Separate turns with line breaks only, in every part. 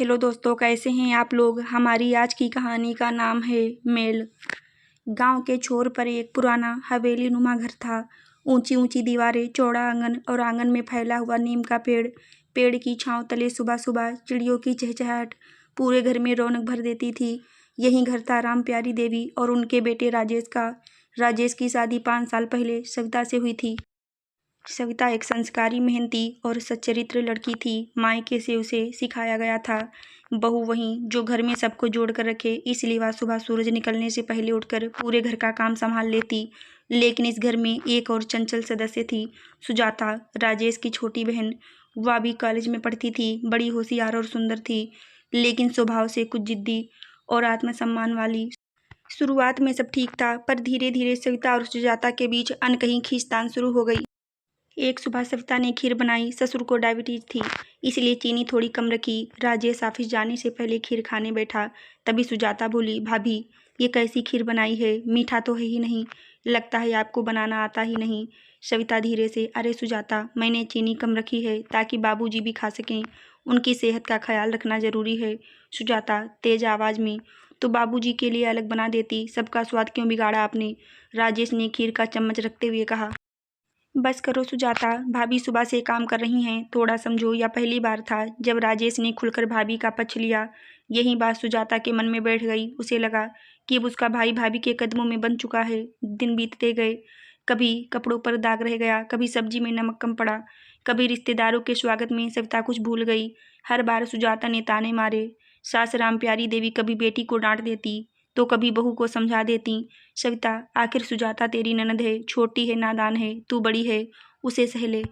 Hello दोस्तों, कैसे हैं आप लोग। हमारी आज की कहानी का नाम है मेल। गांव के छोर पर एक पुराना हवेली नुमा घर था। ऊंची ऊंची दीवारें, चौड़ा आंगन और आंगन में फैला हुआ नीम का पेड़। पेड़ की छांव तले सुबह सुबह चिड़ियों की चहचहाहट पूरे घर में रौनक भर देती थी। यही घर था राम प्यारी देवी और उनके बेटे राजेश का। राजेश की शादी 5 साल पहले सविता से हुई थी। सविता एक संस्कारी, मेहनती और सच्चरित्र लड़की थी। मायके से उसे सिखाया गया था बहू वहीं जो घर में सबको जोड़ कर रखे, इसलिए वह सुबह सूरज निकलने से पहले उठकर पूरे घर का काम संभाल लेती। लेकिन इस घर में एक और चंचल सदस्य थी, सुजाता, राजेश की छोटी बहन। वह भी कॉलेज में पढ़ती थी। बड़ी होशियार और सुंदर थी, लेकिन स्वभाव से कुछ जिद्दी और आत्मसम्मान वाली। शुरुआत में सब ठीक था, पर धीरे धीरे सविता और सुजाता के बीच अनकही खींचतान शुरू हो गई। एक सुबह सविता ने खीर बनाई। ससुर को डायबिटीज थी, इसलिए चीनी थोड़ी कम रखी। राजेश ऑफिस जाने से पहले खीर खाने बैठा। तभी सुजाता बोली, भाभी ये कैसी खीर बनाई है, मीठा तो है ही नहीं। लगता है आपको बनाना आता ही नहीं। सविता धीरे से, अरे सुजाता, मैंने चीनी कम रखी है ताकि बाबूजी भी खा सकें। उनकी सेहत का ख्याल रखना जरूरी है। सुजाता तेज आवाज में, तो बाबूजी के लिए अलग बना देती, सबका स्वाद क्यों बिगाड़ा आपने। राजेश ने खीर का चम्मच रखते हुए कहा, बस करो सुजाता, भाभी सुबह से काम कर रही हैं, थोड़ा समझो। या पहली बार था जब राजेश ने खुलकर भाभी का पक्ष लिया। यही बात सुजाता के मन में बैठ गई। उसे लगा कि अब उसका भाई भाभी के कदमों में बन चुका है। दिन बीतते गए। कभी कपड़ों पर दाग रह गया, कभी सब्जी में नमक कम पड़ा, कभी रिश्तेदारों के स्वागत में सविता कुछ भूल गई। हर बार सुजाता ने ताने मारे। सास राम प्यारी देवी कभी बेटी को डांट देती तो कभी बहू को समझा देती। सविता, आखिर सुजाता तेरी ननद है, छोटी है, नादान है, तू बड़ी है, उसे सह ले।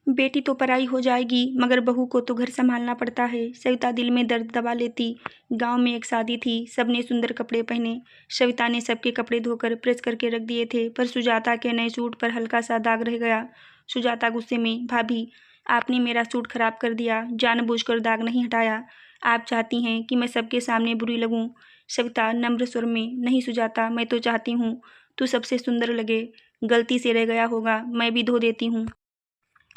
बेटी तो पराई हो जाएगी, मगर बहू को तो घर संभालना पड़ता है। सविता दिल में दर्द दबा लेती। गांव में एक शादी थी, सबने सुंदर कपड़े पहने। सविता ने सबके कपड़े धोकर प्रेस करके रख दिए थे, पर सुजाता के नए सूट पर हल्का सा दाग रह गया। सुजाता गुस्से में, भाभी आपने मेरा सूट खराब कर दिया, जानबूझकर दाग नहीं हटाया। आप चाहती हैं कि मैं सबके सामने बुरी लगूं। सविता नम्र स्वर में, नहीं सुजाता, मैं तो चाहती हूँ तू सबसे सुंदर लगे। गलती से रह गया होगा, मैं भी धो देती हूँ।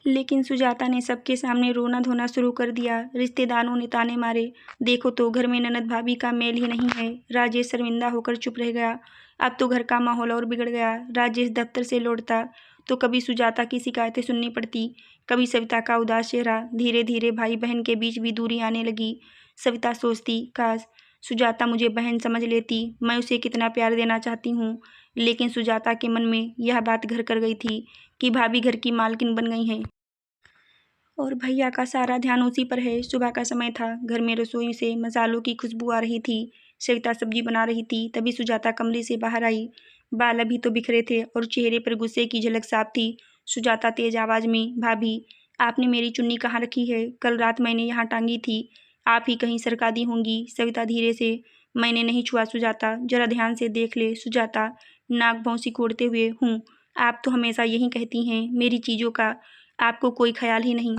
लेकिन सुजाता ने सबके सामने रोना धोना शुरू कर दिया। रिश्तेदारों ने ताने मारे, देखो तो घर में ननद भाभी का मेल ही नहीं है। राजेश शर्मिंदा होकर चुप रह गया। अब तो घर का माहौल और बिगड़ गया। राजेश दफ्तर से लौटता तो कभी सुजाता की शिकायतें सुननी पड़ती, कभी सविता का उदास चेहरा। धीरे धीरे भाई बहन के बीच भी दूरी आने लगी। सविता सोचती, काश सुजाता मुझे बहन समझ लेती, मैं उसे कितना प्यार देना चाहती हूँ। लेकिन सुजाता के मन में यह बात घर कर गई थी कि भाभी घर की मालकिन बन गई हैं और भैया का सारा ध्यान उसी पर है। सुबह का समय था। घर में रसोई से मसालों की खुशबू आ रही थी। सविता सब्जी बना रही थी, तभी सुजाता कमरे से बाहर आई। बाल अभी तो बिखरे थे और चेहरे पर गुस्से की झलक साफ थी। सुजाता तेज आवाज में, भाभी आपने मेरी चुन्नी कहाँ रखी है, कल रात मैंने यहाँ टांगी थी, आप ही कहीं सरका दी होंगी। सविता धीरे से, मैंने नहीं छुआ सुजाता, जरा ध्यान से देख ले। सुजाता नाक भौं सिकोड़ते हुए, हूँ, आप तो हमेशा यही कहती हैं मेरी चीज़ों का आपको कोई ख्याल ही नहीं।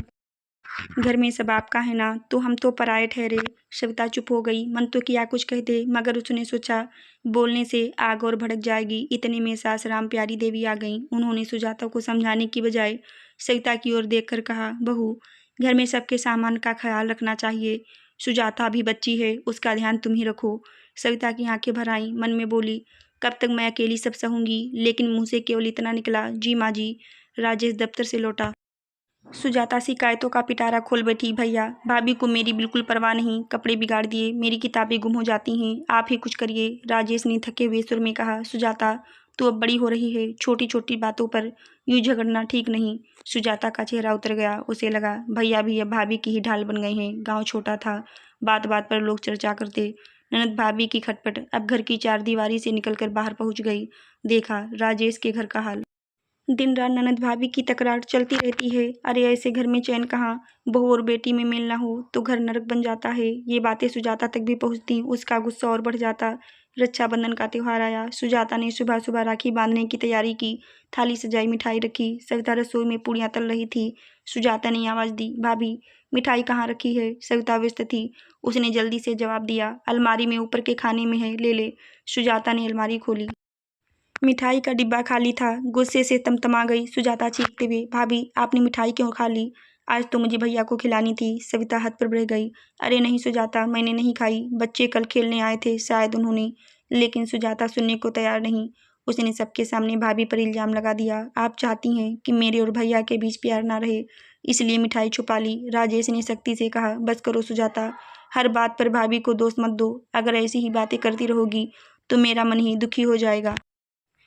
घर में सब आपका है ना, तो हम तो पराये ठहरे। सविता चुप हो गई। मन तो किया कुछ कह दे, मगर उसने सोचा बोलने से आग और भड़क जाएगी। इतने में सास राम प्यारी देवी आ गईं। उन्होंने सुजाता को समझाने की बजाय सविता की ओर देखकर कहा, बहू घर में सबके सामान का ख्याल रखना चाहिए। सुजाता अभी बच्ची है, उसका ध्यान तुम ही रखो। सविता की आंखें भर आईं। मन में बोली, कब तक मैं अकेली सब सहूंगी। लेकिन मुंह से केवल इतना निकला, जी माँ जी। राजेश दफ्तर से लौटा। सुजाता शिकायतों का पिटारा खोल बैठी, भैया भाभी को मेरी बिल्कुल परवाह नहीं, कपड़े बिगाड़ दिए, मेरी किताबें गुम हो जाती हैं, आप ही कुछ करिए। राजेश ने थके हुए सुर में कहा, सुजाता तू अब बड़ी हो रही है, छोटी छोटी बातों पर यूं झगड़ना ठीक नहीं। सुजाता का चेहरा उतर गया। उसे लगा भैया भी अब भाभी की ही ढाल बन गए हैं। गाँव छोटा था, बात बात पर लोग चर्चा करते। ननद भाभी की खटपट अब घर की चारदीवारी से निकलकर बाहर पहुंच गई। देखा राजेश के घर का हाल। दिन रात ननद भाभी की तकरार चलती रहती है। अरे ऐसे घर में चैन कहाँ, बहू और बेटी में मेल ना हो तो घर नरक बन जाता है। ये बातें सुजाता तक भी पहुंचती। उसका गुस्सा और बढ़ जाता। रक्षाबंधन का त्योहार आया। सुजाता ने सुबह सुबह राखी बांधने की तैयारी की। थाली सजाई, मिठाई रखी। सविता रसोई में पूड़ियाँ तल रही थी। सुजाता ने आवाज दी, भाभी मिठाई कहाँ रखी है। सविता व्यस्त थी। उसने जल्दी से जवाब दिया, अलमारी में ऊपर के खाने में है, ले ले। सुजाता ने अलमारी खोली। मिठाई का डिब्बा खाली था। गुस्से से तमतमा गई सुजाता चीखते हुए, भाभी आपने मिठाई क्यों खा ली, आज तो मुझे भैया को खिलानी थी। सविता हद पर बढ़ गई। अरे नहीं सुजाता, मैंने नहीं खाई। बच्चे कल खेलने आए थे, शायद उन्होंने। लेकिन सुजाता सुनने को तैयार नहीं। उसने सबके सामने भाभी पर इल्जाम लगा दिया। आप चाहती हैं कि मेरे और भैया के बीच प्यार ना रहे, इसलिए मिठाई छुपा ली। राजेश ने सख्ती से कहा। बस करो सुजाता, हर बात पर भाभी को दोष मत दो। अगर ऐसी ही बातें करती रहोगी तो मेरा मन ही दुखी हो जाएगा।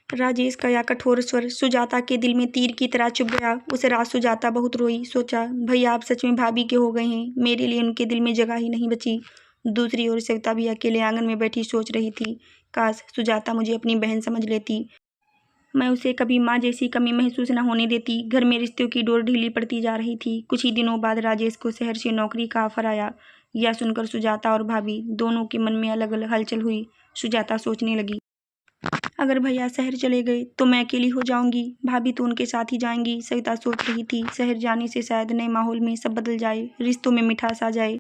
राजेश का यह कठोर स्वर सुजाता के दिल में तीर की तरह चुभ गया। उस रात सुजाता बहुत रोई। सोचा, भैया आप सच में भाभी के हो गए हैं। मेरे लिए उनके दिल में जगह ही नहीं बची। दूसरी ओर सविता भी अकेले आंगन में बैठी सोच रही थी। काश सुजाता मुझे अपनी बहन समझ लेती, मैं उसे कभी माँ जैसी कमी महसूस न होने देती। घर में रिश्तों की डोर ढीली पड़ती जा रही थी। कुछ ही दिनों बाद राजेश को शहर से नौकरी का ऑफर आया। यह सुनकर सुजाता और भाभी दोनों के मन में अलग अलग हलचल हुई। सुजाता सोचने लगी, अगर भैया शहर चले गए तो मैं अकेली हो जाऊंगी। भाभी तो उनके साथ ही जाएंगी। सविता सोच रही थी, शहर जाने से शायद नए माहौल में सब बदल जाए, रिश्तों में मिठास आ जाए।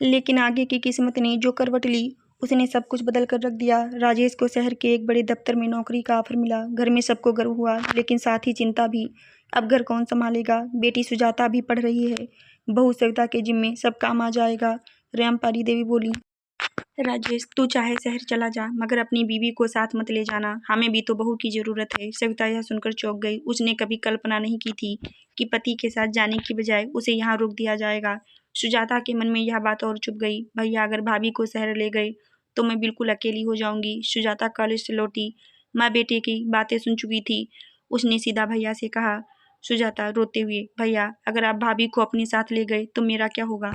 लेकिन आगे की किस्मत ने जो करवट ली, उसने सब कुछ बदल कर रख दिया। राजेश को शहर के एक बड़े दफ्तर में नौकरी का ऑफर मिला। घर में सबको गर्व हुआ, लेकिन साथ ही चिंता भी। अब घर कौन संभालेगा? बेटी सुजाता भी पढ़ रही है, बहू सविता के जिम्मे सब काम आ जाएगा। रामपारी देवी बोली, राजेश तू चाहे शहर चला जा, मगर अपनी बीवी को साथ मत ले जाना। हमें भी तो बहू की जरूरत है। सविता यह सुनकर चौंक गई। उसने कभी कल्पना नहीं की थी कि पति के साथ जाने की बजाय उसे यहाँ रोक दिया जाएगा। सुजाता के मन में यह बात और चुभ गई। भैया अगर भाभी को शहर ले गए तो मैं बिल्कुल अकेली हो जाऊंगी। सुजाता कॉलेज से लौटी, माँ बेटे की बातें सुन चुकी थी। उसने सीधा भैया से कहा, सुजाता रोते हुए, भैया अगर आप भाभी को अपने साथ ले गए तो मेरा क्या होगा?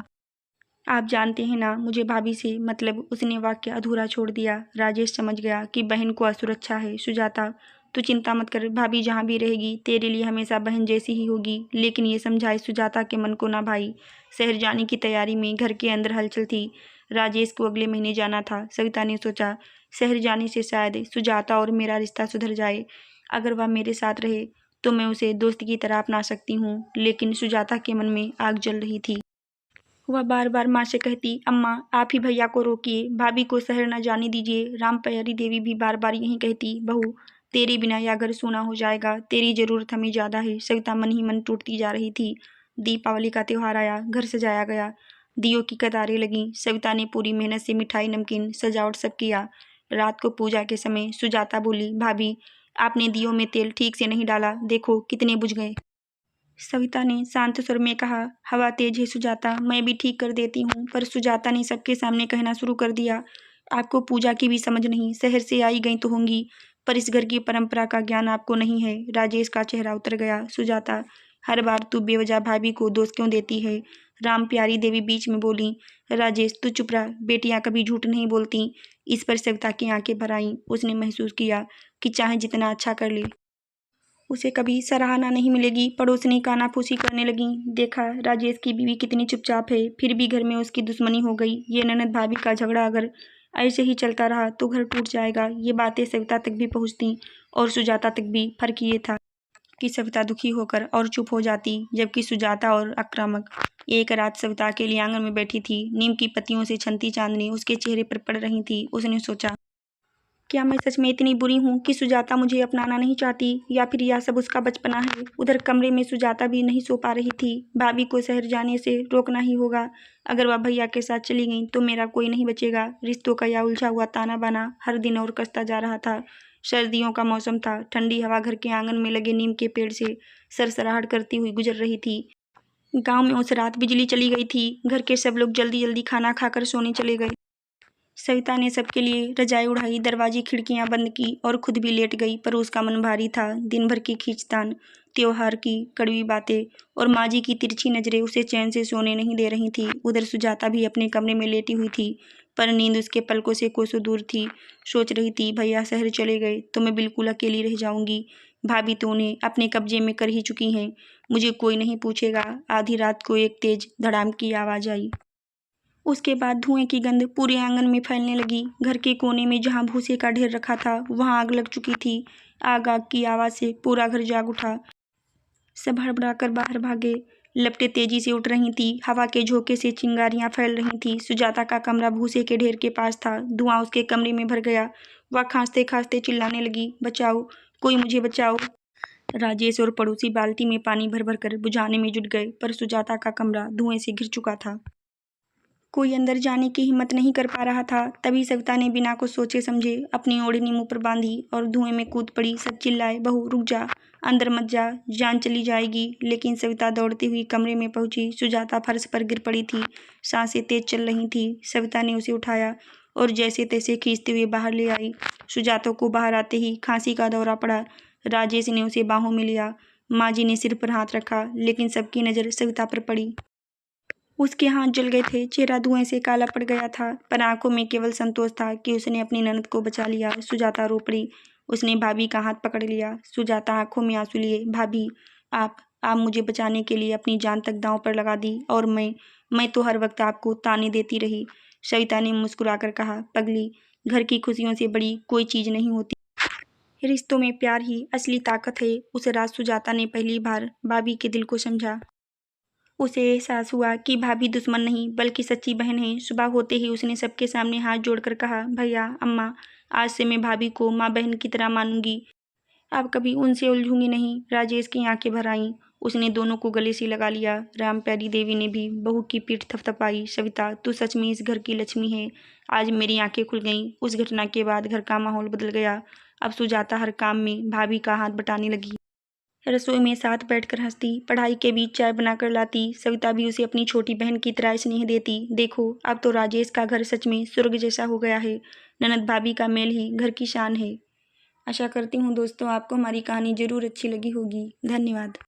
आप जानते हैं ना मुझे भाभी से मतलब। उसने वाक्य अधूरा छोड़ दिया। राजेश समझ गया कि बहन को असुरक्षा है। सुजाता तू चिंता मत कर, भाभी जहाँ भी रहेगी तेरे लिए हमेशा बहन जैसी ही होगी। लेकिन ये समझाए सुजाता के मन को ना भाई। शहर जाने की तैयारी में घर के अंदर हलचल थी। राजेश को अगले महीने जाना था। सविता ने सोचा, शहर जाने से शायद सुजाता और मेरा रिश्ता सुधर जाए। अगर वह मेरे साथ रहे तो मैं उसे दोस्त की तरह अपना सकती हूँ। लेकिन सुजाता के मन में आग जल रही थी। वह बार बार माँ से कहती, अम्मा आप ही भैया को रोकिए, भाभी को शहर न जाने दीजिए। रामप्यारी देवी भी बार बार यही कहती, बहू तेरे बिना यह घर सूना हो जाएगा, तेरी जरूरत हमें ज़्यादा है। सविता मन ही मन टूटती जा रही थी। दीपावली का त्यौहार आया। घर सजाया गया, दियों की कतारें लगीं। सविता ने पूरी मेहनत से मिठाई नमकीन सजावट सब किया। रात को पूजा के समय सुजाता बोली, भाभी आपने दियों में तेल ठीक से नहीं डाला, देखो कितने बुझ गए। सविता ने शांत स्वर में कहा, हवा तेज है सुजाता, मैं भी ठीक कर देती हूँ। पर सुजाता ने सबके सामने कहना शुरू कर दिया, आपको पूजा की भी समझ नहीं। शहर से आई गई तो होंगी, पर इस घर की परंपरा का ज्ञान आपको नहीं है। राजेश का चेहरा उतर गया। सुजाता हर बार तू बेवजह भाभी को दोष क्यों देती है? राम प्यारी देवी बीच में बोली, राजेश तू चुप रह, बेटियां कभी झूठ नहीं बोलती। इस पर सविता की आंखें भर आईं। उसने महसूस किया कि चाहे जितना अच्छा कर ले उसे कभी सराहना नहीं मिलेगी। पड़ोसनी कानाफूसी करने लगी, देखा राजेश की बीवी कितनी चुपचाप है, फिर भी घर में उसकी दुश्मनी हो गई। ये ननद भाभी का झगड़ा अगर ऐसे ही चलता रहा तो घर टूट जाएगा। ये बातें सविता तक भी पहुंचती और सुजाता तक भी। फर्क ये था कि सविता दुखी होकर और चुप हो जाती, जबकि सुजाता और आक्रामक। एक रात सविता अकेली आंगन में बैठी थी। नीम की पत्तियों से छनती चांदनी उसके चेहरे पर पड़ रही थी। उसने सोचा, क्या मैं सच में इतनी बुरी हूँ कि सुजाता मुझे अपनाना नहीं चाहती, या फिर यह सब उसका बचपना है? उधर कमरे में सुजाता भी नहीं सो पा रही थी। भाभी को शहर जाने से रोकना ही होगा। अगर वह भैया के साथ चली गई तो मेरा कोई नहीं बचेगा। रिश्तों का यह उलझा हुआ ताना बाना हर दिन और कसता जा रहा था। सर्दियों का मौसम था। ठंडी हवा घर के आंगन में लगे नीम के पेड़ से सरसराहट करती हुई गुजर रही थी। गाँव में उस रात बिजली चली गई थी। घर के सब लोग जल्दी जल्दी खाना खाकर सोने चले गए। सविता ने सबके लिए रजाई उड़ाई, दरवाजे खिड़कियां बंद की और खुद भी लेट गई। पर उसका मन भारी था। दिन भर की खींचतान, त्योहार की कड़वी बातें और माँ जी की तिरछी नजरें उसे चैन से सोने नहीं दे रही थी। उधर सुजाता भी अपने कमरे में लेटी हुई थी, पर नींद उसके पलकों से कोसों दूर थी। सोच रही थी, भैया शहर चले गए तो मैं बिल्कुल अकेली रह जाऊंगी। भाभी तो उन्हें अपने कब्जे में कर ही चुकी हैं, मुझे कोई नहीं पूछेगा। आधी रात को एक तेज धड़ाम की आवाज़ आई। उसके बाद धुएं की गंध पूरे आंगन में फैलने लगी। घर के कोने में जहां भूसे का ढेर रखा था वहां आग लग चुकी थी। आग आग की आवाज से पूरा घर जाग उठा। सब हड़बड़ाकर बाहर भागे। लपटें तेजी से उठ रही थी। हवा के झोंके से चिंगारियां फैल रही थी। सुजाता का कमरा भूसे के ढेर के पास था। धुआं उसके कमरे में भर गया। वह खांसते खांसते चिल्लाने लगी, बचाओ, कोई मुझे बचाओ। राजेश और पड़ोसी बाल्टी में पानी भर भर कर बुझाने में जुट गए, पर सुजाता का कमरा धुएं से घिर चुका था। कोई अंदर जाने की हिम्मत नहीं कर पा रहा था। तभी सविता ने बिना कुछ सोचे समझे अपनी ओढ़नी मुंह पर बांधी और धुएं में कूद पड़ी। सब चिल्लाए, बहू रुक जा, अंदर मत जा, जान चली जाएगी। लेकिन सविता दौड़ती हुई कमरे में पहुंची। सुजाता फर्श पर गिर पड़ी थी, सांसें तेज चल रही थी। सविता ने उसे उठाया और जैसे तैसे खींचते हुए बाहर ले आई। सुजाता को बाहर आते ही खांसी का दौरा पड़ा। राजेश ने उसे बाहों में लिया। माँ जी ने सिर पर हाथ रखा, लेकिन सबकी नज़र सविता पर पड़ी। उसके हाथ जल गए थे, चेहरा धुएं से काला पड़ गया था, पर आंखों में केवल संतोष था कि उसने अपनी ननद को बचा लिया। सुजाता रो पड़ी। उसने भाभी का हाथ पकड़ लिया। सुजाता आंखों में आंसू लिए, भाभी आप मुझे बचाने के लिए अपनी जान तक दांव पर लगा दी, और मैं तो हर वक्त आपको ताने देती रही। सविता ने मुस्कुराकर कहा, पगली, घर की खुशियों से बड़ी कोई चीज़ नहीं होती। रिश्तों में प्यार ही असली ताकत है। उस रात सुजाता ने पहली बार भाभी के दिल को समझा। उसे एहसास हुआ कि भाभी दुश्मन नहीं बल्कि सच्ची बहन है। सुबह होते ही उसने सबके सामने हाथ जोड़कर कहा, भैया, अम्मा, आज से मैं भाभी को माँ बहन की तरह मानूंगी। अब कभी उनसे उलझूंगी नहीं। राजेश की आंखें भर आईं। उसने दोनों को गले से लगा लिया। राम प्यारी देवी ने भी बहू की पीठ थपथपाई। सविता, तू सच में इस घर की लक्ष्मी है। आज मेरी आंखें खुल गईं। उस घटना के बाद घर का माहौल बदल गया। अब सुजाता हर काम में भाभी का हाथ बटाने लगी। रसोई में साथ बैठकर हंसती, पढ़ाई के बीच चाय बनाकर लाती। सविता भी उसे अपनी छोटी बहन की तरह स्नेह देती। देखो, अब तो राजेश का घर सच में स्वर्ग जैसा हो गया है। ननद भाभी का मेल ही घर की शान है। आशा करती हूँ दोस्तों आपको हमारी कहानी ज़रूर अच्छी लगी होगी। धन्यवाद।